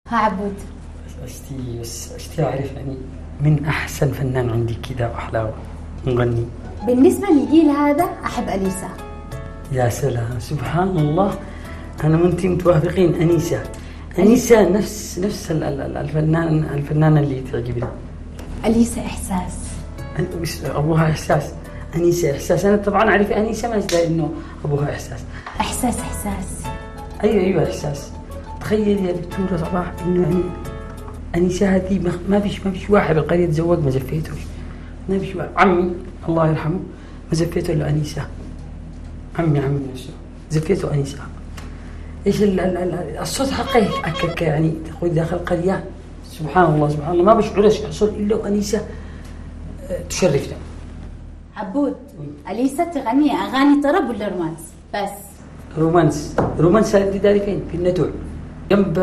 ها عبود. اشتي اعرف يعني من احسن فنان عندي كده واحلى مغني. بالنسبة للجيل هذا أحب أليسا. يا سلام سبحان الله، انا وانتي متوافقين. انيسة نفس الفنانة اللي تعجبني. أليسا إحساس. ابوها احساس، انيسة احساس. انا طبعا اعرف انيسة، ما ازاي انه ابوها احساس. إحساس. ايوه احساس. تخيل يا دكتورة صباح انه يعني انيسة هذه ما فيش واحد بالقرية تزوج ما زفيتوش. ما فيش واحد. عمي الله يرحمه ما زفيته الا انيسة. عمي نفسه زفيته انيسة. ايش الصوت حقه يعني تقول داخل القرية. سبحان الله ما بشعرش صوت الا وانيسة تشرفنا. عبود، أليسا تغني أغاني طرب ولا رومانس؟ بس رومانس. داري فين؟ في النتوع جنب